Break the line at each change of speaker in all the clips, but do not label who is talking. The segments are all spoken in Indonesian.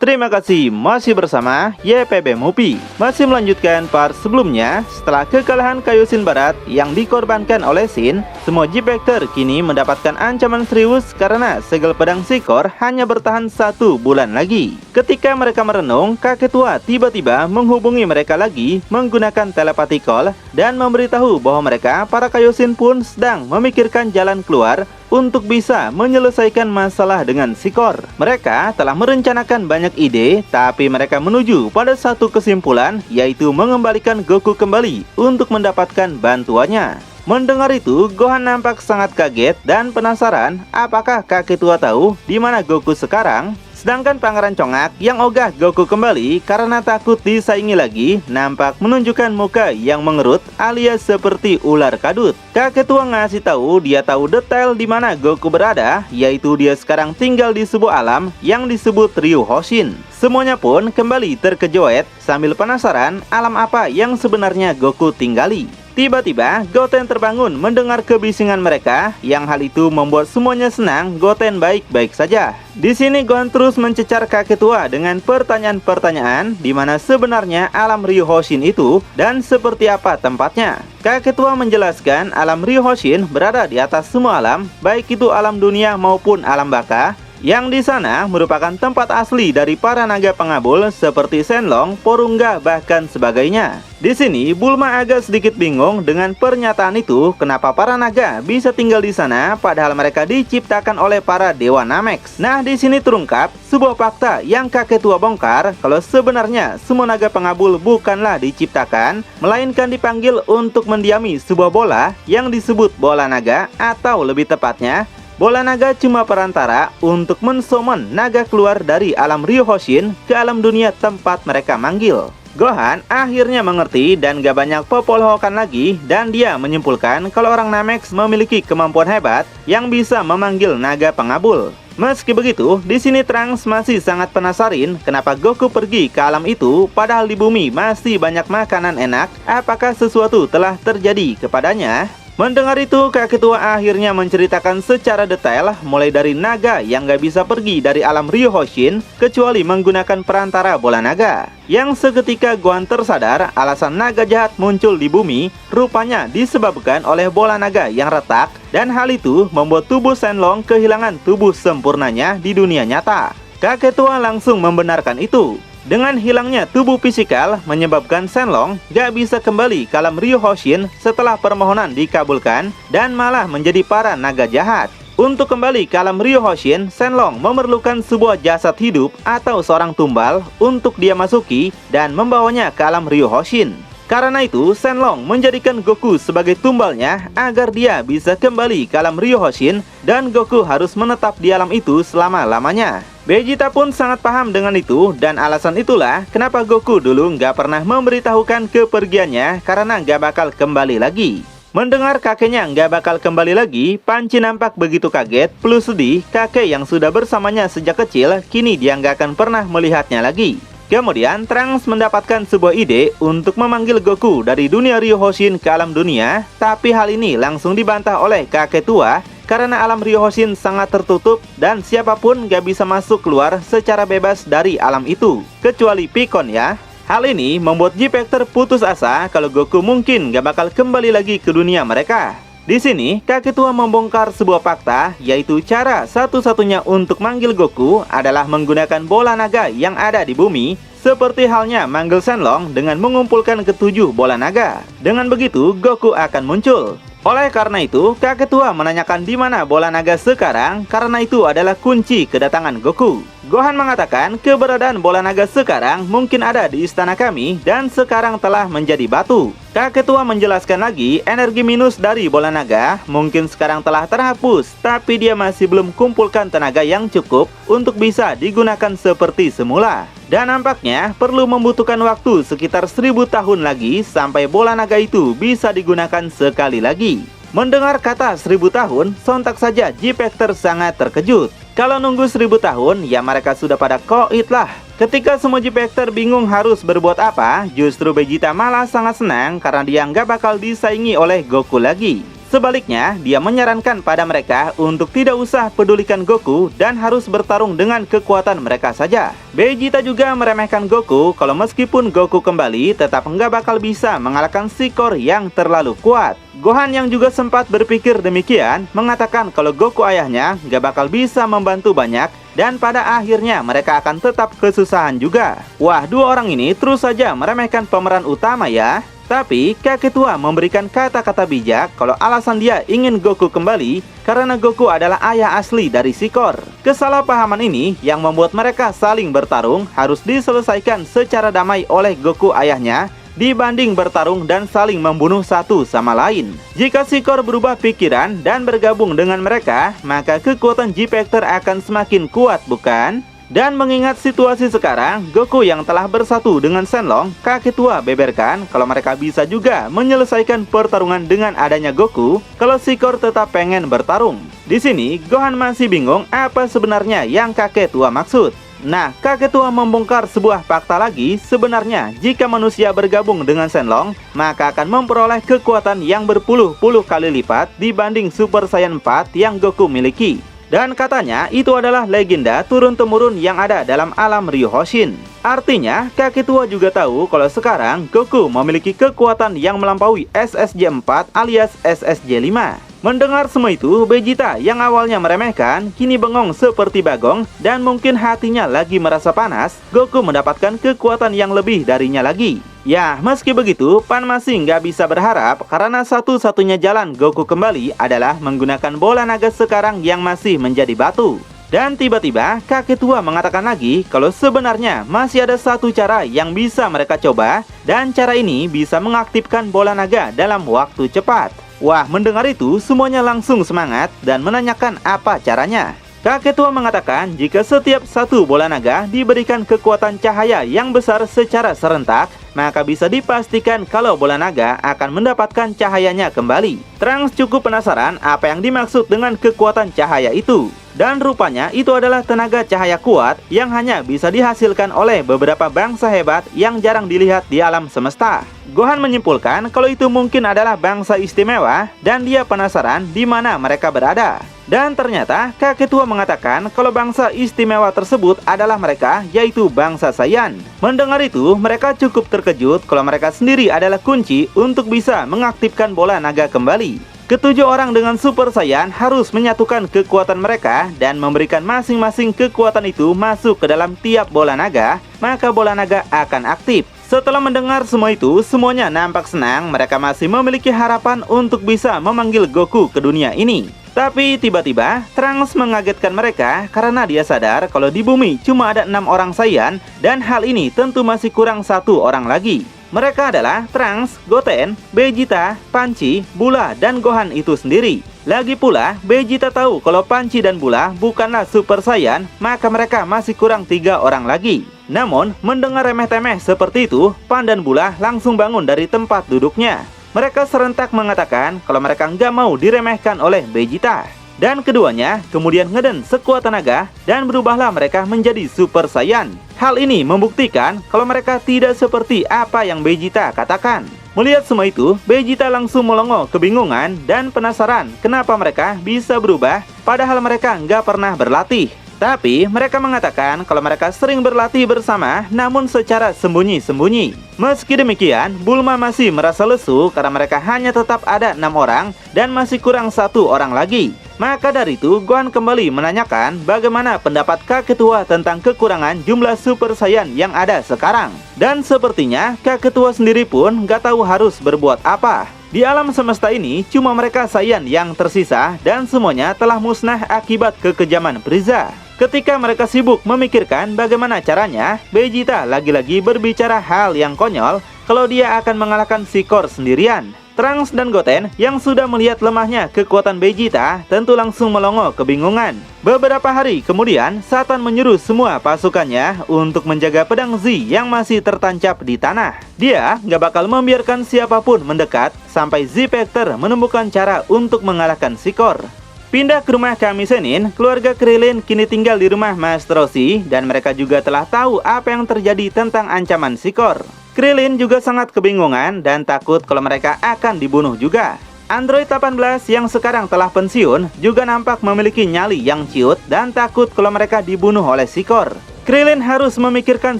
Terima kasih masih bersama YPB Movie. Masih melanjutkan part sebelumnya. Setelah kekalahan Kaioshin Barat yang dikorbankan oleh Shin, semua G-Factor kini mendapatkan ancaman serius karena segel pedang Shikor hanya bertahan 1 bulan lagi. Ketika mereka merenung, kakek tua tiba-tiba menghubungi mereka lagi menggunakan telepati call dan memberitahu bahwa mereka para Kaioshin pun sedang memikirkan jalan keluar untuk bisa menyelesaikan masalah dengan Shikor. Mereka telah merencanakan banyak ide, tapi mereka menuju pada satu kesimpulan, yaitu mengembalikan Goku kembali untuk mendapatkan bantuannya. Mendengar itu, Gohan nampak sangat kaget dan penasaran apakah kakek tua tahu di mana Goku sekarang. Sedangkan Pangeran Congak yang ogah Goku kembali karena takut disaingi lagi nampak menunjukkan muka yang mengerut alias seperti ular kadut. Kakek tua ngasih tahu dia tahu detail di mana Goku berada, yaitu dia sekarang tinggal di sebuah alam yang disebut Ryu Hoshin. Semuanya pun kembali terkejoet sambil penasaran alam apa yang sebenarnya Goku tinggali. Tiba-tiba, Goten terbangun mendengar kebisingan mereka, yang hal itu membuat semuanya senang. Goten baik-baik saja. Di sini Gohan terus mencecar kakek tua dengan pertanyaan-pertanyaan di mana sebenarnya alam Ryu Hoshin itu dan seperti apa tempatnya. Kakek tua menjelaskan alam Ryu Hoshin berada di atas semua alam, baik itu alam dunia maupun alam baka, yang di sana merupakan tempat asli dari para naga pengabul seperti Shenlong, Porunga, bahkan sebagainya. Di sini Bulma agak sedikit bingung dengan pernyataan itu, kenapa para naga bisa tinggal di sana padahal mereka diciptakan oleh para dewa Namex. Nah, di sini terungkap sebuah fakta yang kakek tua bongkar kalau sebenarnya semua naga pengabul bukanlah diciptakan, melainkan dipanggil untuk mendiami sebuah bola yang disebut bola naga, atau lebih tepatnya bola naga cuma perantara untuk mensummon naga keluar dari alam Ryu Hoshin ke alam dunia tempat mereka manggil. Gohan akhirnya mengerti dan gak banyak popolohokan lagi, dan dia menyimpulkan kalau orang Namex memiliki kemampuan hebat yang bisa memanggil naga pengabul. Meski begitu, di sini Trunks masih sangat penasaran kenapa Goku pergi ke alam itu padahal di bumi masih banyak makanan enak. Apakah sesuatu telah terjadi kepadanya? Mendengar itu, kakek tua akhirnya menceritakan secara detail mulai dari naga yang gak bisa pergi dari alam Ryu Hoshin kecuali menggunakan perantara bola naga. Yang seketika Gohan tersadar alasan naga jahat muncul di bumi rupanya disebabkan oleh bola naga yang retak, dan hal itu membuat tubuh Shenlong kehilangan tubuh sempurnanya di dunia nyata. Kakek tua langsung membenarkan itu. Dengan hilangnya tubuh fisikal menyebabkan Shenlong gak bisa kembali ke alam Ryu Hoshin setelah permohonan dikabulkan dan malah menjadi para naga jahat. Untuk kembali ke alam Ryu Hoshin, Shenlong memerlukan sebuah jasad hidup atau seorang tumbal untuk dia masuki dan membawanya ke alam Ryu Hoshin. Karena itu, Shenlong menjadikan Goku sebagai tumbalnya agar dia bisa kembali ke alam Ryu Hoshin, dan Goku harus menetap di alam itu selama-lamanya. Vegeta pun sangat paham dengan itu, dan alasan itulah kenapa Goku dulu nggak pernah memberitahukan kepergiannya karena nggak bakal kembali lagi. Mendengar kakeknya nggak bakal kembali lagi, Panci nampak begitu kaget plus sedih. Kakek yang sudah bersamanya sejak kecil, kini dia nggak akan pernah melihatnya lagi. Kemudian Trunks mendapatkan sebuah ide untuk memanggil Goku dari dunia Ryu Hoshin ke alam dunia, tapi hal ini langsung dibantah oleh kakek tua karena alam Ryu Hoshin sangat tertutup dan siapapun gak bisa masuk keluar secara bebas dari alam itu, kecuali Piccon ya. Hal ini membuat G-Factor putus asa kalau Goku mungkin gak bakal kembali lagi ke dunia mereka. Di sini, kakek tua membongkar sebuah fakta, yaitu cara satu-satunya untuk manggil Goku adalah menggunakan bola naga yang ada di bumi, seperti halnya manggil Shenlong dengan mengumpulkan ketujuh bola naga. Dengan begitu, Goku akan muncul. Oleh karena itu, kakek tua menanyakan di mana bola naga sekarang, karena itu adalah kunci kedatangan Goku. Gohan mengatakan keberadaan bola naga sekarang mungkin ada di istana kami dan sekarang telah menjadi batu. Kakek tua menjelaskan lagi energi minus dari bola naga mungkin sekarang telah terhapus, tapi dia masih belum kumpulkan tenaga yang cukup untuk bisa digunakan seperti semula. Dan nampaknya perlu membutuhkan waktu sekitar 1000 tahun lagi sampai bola naga itu bisa digunakan sekali lagi. Mendengar kata 1000 tahun, sontak saja G-Factor sangat terkejut. Kalau nunggu 1000 tahun, ya mereka sudah pada koit lah. Ketika semua G-Factor bingung harus berbuat apa, justru Vegeta malah sangat senang karena dia nggak bakal disaingi oleh Goku lagi. Sebaliknya, dia menyarankan pada mereka untuk tidak usah pedulikan Goku dan harus bertarung dengan kekuatan mereka saja. Vegeta juga meremehkan Goku kalau meskipun Goku kembali tetap nggak bakal bisa mengalahkan Sikor yang terlalu kuat. Gohan yang juga sempat berpikir demikian mengatakan kalau Goku ayahnya nggak bakal bisa membantu banyak dan pada akhirnya mereka akan tetap kesusahan juga. Wah, dua orang ini terus saja meremehkan pemeran utama ya. Tapi kakek tua memberikan kata-kata bijak kalau alasan dia ingin Goku kembali karena Goku adalah ayah asli dari Sikor. Kesalahpahaman ini yang membuat mereka saling bertarung harus diselesaikan secara damai oleh Goku ayahnya dibanding bertarung dan saling membunuh satu sama lain. Jika Sikor berubah pikiran dan bergabung dengan mereka, maka kekuatan G-Factor akan semakin kuat, bukan? Dan mengingat situasi sekarang, Goku yang telah bersatu dengan Shenlong, kakek tua beberkan kalau mereka bisa juga menyelesaikan pertarungan dengan adanya Goku kalau Sikor tetap pengen bertarung. Di sini, Gohan masih bingung apa sebenarnya yang kakek tua maksud. Nah, kakek tua membongkar sebuah fakta lagi. Sebenarnya, jika manusia bergabung dengan Shenlong, maka akan memperoleh kekuatan yang berpuluh-puluh kali lipat dibanding Super Saiyan 4 yang Goku miliki. Dan katanya itu adalah legenda turun-temurun yang ada dalam alam Ryuhoshin. Artinya, kakek tua juga tahu kalau sekarang Goku memiliki kekuatan yang melampaui SSJ 4 alias SSJ 5. Mendengar semua itu, Vegeta yang awalnya meremehkan, kini bengong seperti bagong dan mungkin hatinya lagi merasa panas. Goku mendapatkan kekuatan yang lebih darinya lagi. Ya, meski begitu, Pan masih nggak bisa berharap karena satu-satunya jalan Goku kembali adalah menggunakan bola naga sekarang yang masih menjadi batu. Dan tiba-tiba kakek tua mengatakan lagi kalau sebenarnya masih ada satu cara yang bisa mereka coba dan cara ini bisa mengaktifkan bola naga dalam waktu cepat. Wah, mendengar itu semuanya langsung semangat dan menanyakan apa caranya. Kakek tua mengatakan jika setiap satu bola naga diberikan kekuatan cahaya yang besar secara serentak, maka bisa dipastikan kalau bola naga akan mendapatkan cahayanya kembali. Trunks cukup penasaran apa yang dimaksud dengan kekuatan cahaya itu. Dan rupanya itu adalah tenaga cahaya kuat yang hanya bisa dihasilkan oleh beberapa bangsa hebat yang jarang dilihat di alam semesta. Gohan menyimpulkan kalau itu mungkin adalah bangsa istimewa dan dia penasaran di mana mereka berada. Dan ternyata kakek tua mengatakan kalau bangsa istimewa tersebut adalah mereka, yaitu bangsa Saiyan. Mendengar itu, mereka cukup terkejut kalau mereka sendiri adalah kunci untuk bisa mengaktifkan bola naga kembali. Ketujuh orang dengan Super Saiyan harus menyatukan kekuatan mereka dan memberikan masing-masing kekuatan itu masuk ke dalam tiap bola naga, maka bola naga akan aktif. Setelah mendengar semua itu, semuanya nampak senang. Mereka masih memiliki harapan untuk bisa memanggil Goku ke dunia ini. Tapi tiba-tiba Trunks mengagetkan mereka karena dia sadar kalau di bumi cuma ada 6 orang Saiyan dan hal ini tentu masih kurang satu orang lagi. Mereka adalah Trunks, Goten, Vegeta, Panchi, Bula, dan Gohan itu sendiri. Lagi pula, Vegeta tahu kalau Panchi dan Bula bukanlah Super Saiyan, maka mereka masih kurang 3 orang lagi. Namun, mendengar remeh-temeh seperti itu, Pan dan Bula langsung bangun dari tempat duduknya. Mereka serentak mengatakan kalau mereka nggak mau diremehkan oleh Vegeta. Dan keduanya kemudian ngeden sekuat tenaga dan berubahlah mereka menjadi Super Saiyan. Hal ini membuktikan kalau mereka tidak seperti apa yang Vegeta katakan. Melihat semua itu, Vegeta langsung melongo kebingungan dan penasaran kenapa mereka bisa berubah padahal mereka nggak pernah berlatih. Tapi mereka mengatakan kalau mereka sering berlatih bersama namun secara sembunyi-sembunyi. Meski demikian, Bulma masih merasa lesu karena mereka hanya tetap ada 6 orang dan masih kurang 1 orang lagi. Maka dari itu, Gohan kembali menanyakan bagaimana pendapat kakek tua tentang kekurangan jumlah Super Saiyan yang ada sekarang. Dan sepertinya kakek tua sendiri pun gak tahu harus berbuat apa. Di alam semesta ini, cuma mereka Saiyan yang tersisa dan semuanya telah musnah akibat kekejaman Frieza. Ketika mereka sibuk memikirkan bagaimana caranya, Vegeta lagi-lagi berbicara hal yang konyol kalau dia akan mengalahkan Sikor sendirian. Trunks dan Goten yang sudah melihat lemahnya kekuatan Vegeta tentu langsung melongo kebingungan. Beberapa hari kemudian, Satan menyuruh semua pasukannya untuk menjaga pedang Z yang masih tertancap di tanah. Dia nggak bakal membiarkan siapapun mendekat sampai Z-Factor menemukan cara untuk mengalahkan Sikor. Pindah ke rumah kami Senin, keluarga Krillin kini tinggal di rumah Master Roshi dan mereka juga telah tahu apa yang terjadi tentang ancaman Sikor. Krillin juga sangat kebingungan dan takut kalau mereka akan dibunuh juga. Android 18 yang sekarang telah pensiun juga nampak memiliki nyali yang ciut dan takut kalau mereka dibunuh oleh Sikor. Krillin harus memikirkan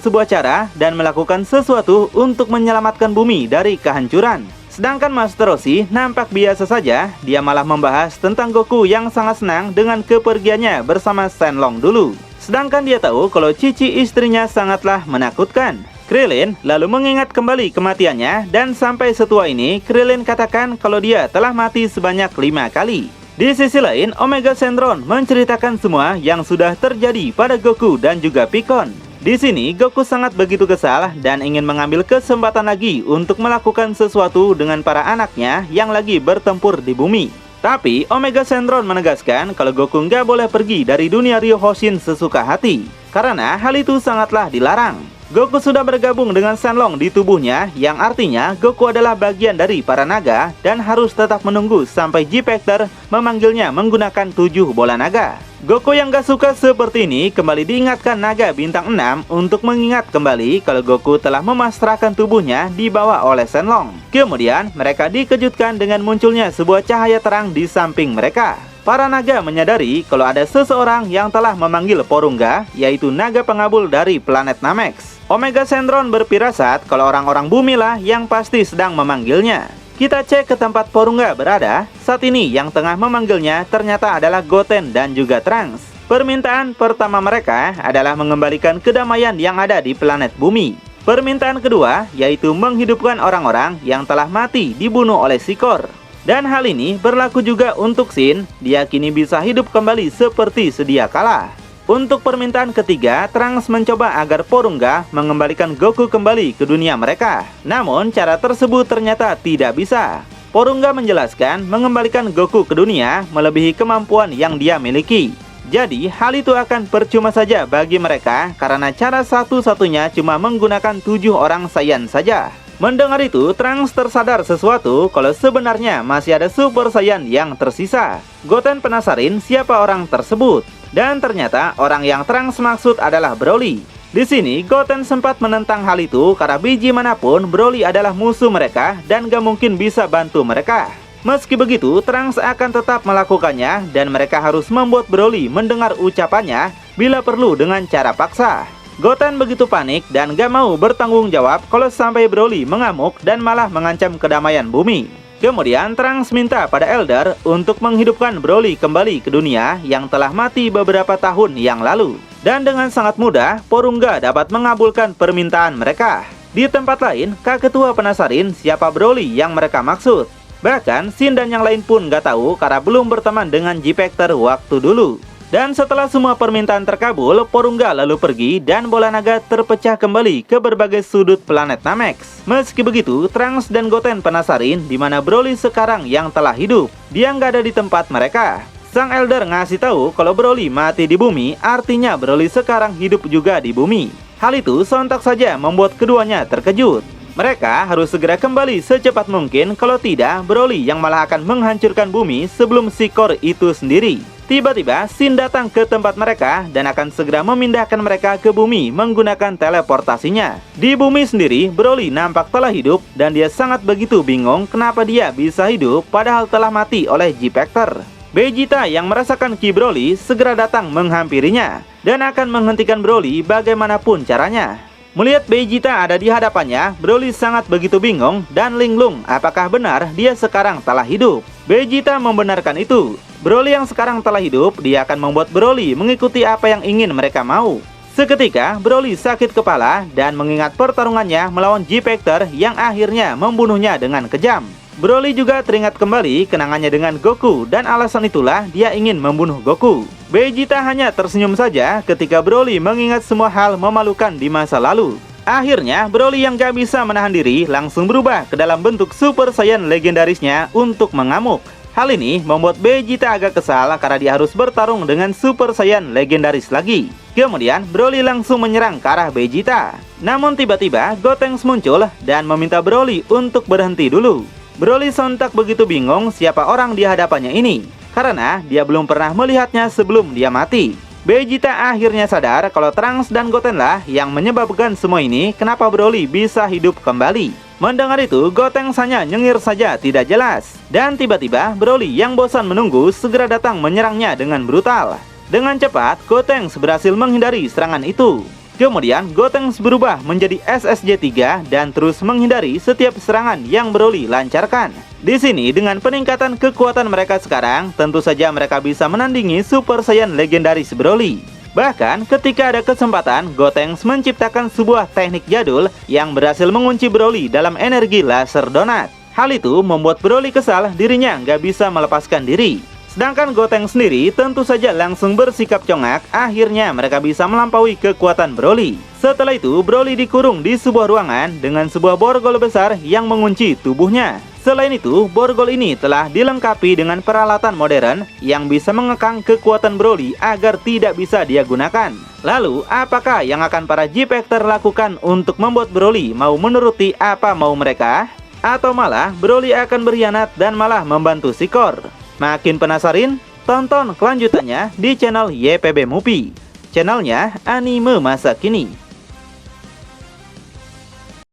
sebuah cara dan melakukan sesuatu untuk menyelamatkan bumi dari kehancuran. Sedangkan Master Roshi nampak biasa saja, dia malah membahas tentang Goku yang sangat senang dengan kepergiannya bersama Shenlong dulu. Sedangkan dia tahu kalau Cici istrinya sangatlah menakutkan. Krillin lalu mengingat kembali kematiannya dan sampai setua ini Krillin katakan kalau dia telah mati sebanyak 5 kali. Di sisi lain, Omega Shenron menceritakan semua yang sudah terjadi pada Goku dan juga Piccon. Di sini Goku sangat begitu kesal dan ingin mengambil kesempatan lagi untuk melakukan sesuatu dengan para anaknya yang lagi bertempur di bumi. Tapi Omega Shenron menegaskan kalau Goku nggak boleh pergi dari dunia Ryo Hoshin sesuka hati, karena hal itu sangatlah dilarang. Goku sudah bergabung dengan Shenlong di tubuhnya, yang artinya Goku adalah bagian dari para naga dan harus tetap menunggu sampai G-Factor memanggilnya menggunakan 7 bola naga. Goku yang gak suka seperti ini kembali diingatkan naga bintang 6 untuk mengingat kembali kalau Goku telah memasrahkan tubuhnya dibawa oleh Shenlong. Kemudian mereka dikejutkan dengan munculnya sebuah cahaya terang di samping mereka. Para naga menyadari kalau ada seseorang yang telah memanggil Porunga, yaitu naga pengabul dari planet Namex. Omega Shenron berpirasat kalau orang-orang bumi lah yang pasti sedang memanggilnya. Kita cek ke tempat Porunga berada. Saat ini yang tengah memanggilnya ternyata adalah Goten dan juga Trunks. Permintaan pertama mereka adalah mengembalikan kedamaian yang ada di planet bumi. Permintaan kedua yaitu menghidupkan orang-orang yang telah mati dibunuh oleh Sikor. Dan hal ini berlaku juga untuk Shin, dia kini bisa hidup kembali seperti sedia kala. Untuk permintaan ketiga, Trunks mencoba agar Porunga mengembalikan Goku kembali ke dunia mereka. Namun cara tersebut ternyata tidak bisa. Porunga menjelaskan mengembalikan Goku ke dunia melebihi kemampuan yang dia miliki. Jadi hal itu akan percuma saja bagi mereka karena cara satu-satunya cuma menggunakan 7 orang Saiyan saja. Mendengar itu, Trunks tersadar sesuatu kalau sebenarnya masih ada Super Saiyan yang tersisa. Goten penasaran siapa orang tersebut. Dan ternyata orang yang Trunks maksud adalah Broly. Di sini Goten sempat menentang hal itu karena biji manapun Broly adalah musuh mereka dan gak mungkin bisa bantu mereka. Meski begitu, Trunks akan tetap melakukannya dan mereka harus membuat Broly mendengar ucapannya bila perlu dengan cara paksa. Goten begitu panik dan gak mau bertanggung jawab kalau sampai Broly mengamuk dan malah mengancam kedamaian bumi. Kemudian Trunks minta pada Elder untuk menghidupkan Broly kembali ke dunia yang telah mati beberapa tahun yang lalu. Dan dengan sangat mudah, Porunga dapat mengabulkan permintaan mereka. Di tempat lain, Kak Ketua penasaran siapa Broly yang mereka maksud. Bahkan Shin dan yang lain pun gak tahu karena belum berteman dengan G-Factor waktu dulu. Dan setelah semua permintaan terkabul, Porunga lalu pergi dan bola naga terpecah kembali ke berbagai sudut planet Namex. Meski begitu, Trunks dan Goten penasaran di mana Broly sekarang yang telah hidup. Dia nggak ada di tempat mereka. Sang Elder ngasih tahu kalau Broly mati di bumi, artinya Broly sekarang hidup juga di bumi. Hal itu sontak saja membuat keduanya terkejut. Mereka harus segera kembali secepat mungkin, kalau tidak Broly yang malah akan menghancurkan bumi sebelum Sikor itu sendiri. Tiba-tiba Shin datang ke tempat mereka dan akan segera memindahkan mereka ke bumi menggunakan teleportasinya. Di bumi sendiri, Broly nampak telah hidup dan dia sangat begitu bingung kenapa dia bisa hidup padahal telah mati oleh G-Factor. Vegeta yang merasakan Ki Broly segera datang menghampirinya dan akan menghentikan Broly bagaimanapun caranya. Melihat Vegeta ada di hadapannya, Broly sangat begitu bingung dan linglung apakah benar dia sekarang telah hidup. Vegeta membenarkan itu. Broly yang sekarang telah hidup, dia akan membuat Broly mengikuti apa yang ingin mereka mau. Seketika, Broly sakit kepala dan mengingat pertarungannya melawan G-Factor yang akhirnya membunuhnya dengan kejam. Broly juga teringat kembali kenangannya dengan Goku dan alasan itulah dia ingin membunuh Goku. Vegeta hanya tersenyum saja ketika Broly mengingat semua hal memalukan di masa lalu. Akhirnya, Broly yang gak bisa menahan diri langsung berubah ke dalam bentuk Super Saiyan legendarisnya untuk mengamuk. Hal ini membuat Vegeta agak kesal karena dia harus bertarung dengan Super Saiyan legendaris lagi. Kemudian Broly langsung menyerang ke arah Vegeta. Namun tiba-tiba Gotenks muncul dan meminta Broly untuk berhenti dulu. Broly sontak begitu bingung siapa orang di hadapannya ini, karena dia belum pernah melihatnya sebelum dia mati. Vegeta akhirnya sadar kalau Trunks dan Goten lah yang menyebabkan semua ini, kenapa Broly bisa hidup kembali. Mendengar itu, Gotenks hanya nyengir saja tidak jelas. Dan tiba-tiba, Broly yang bosan menunggu segera datang menyerangnya dengan brutal. Dengan cepat, Gotenks berhasil menghindari serangan itu. Kemudian, Gotenks berubah menjadi SSJ3 dan terus menghindari setiap serangan yang Broly lancarkan. Di sini, dengan peningkatan kekuatan mereka sekarang, tentu saja mereka bisa menandingi Super Saiyan legendaris Broly. Bahkan ketika ada kesempatan, Gotenks menciptakan sebuah teknik jadul yang berhasil mengunci Broly dalam energi laser donat. Hal itu membuat Broly kesal dirinya nggak bisa melepaskan diri. Sedangkan Gotenks sendiri tentu saja langsung bersikap congak, akhirnya mereka bisa melampaui kekuatan Broly. Setelah itu, Broly dikurung di sebuah ruangan dengan sebuah borgol besar yang mengunci tubuhnya. Selain itu, borgol ini telah dilengkapi dengan peralatan modern yang bisa mengekang kekuatan Broly agar tidak bisa dia gunakan. Lalu, apakah yang akan para G-Factor lakukan untuk membuat Broly mau menuruti apa mau mereka? Atau malah Broly akan berkhianat dan malah membantu si Core? Makin penasaran? Tonton kelanjutannya di channel YPB Movie, channelnya anime masa kini.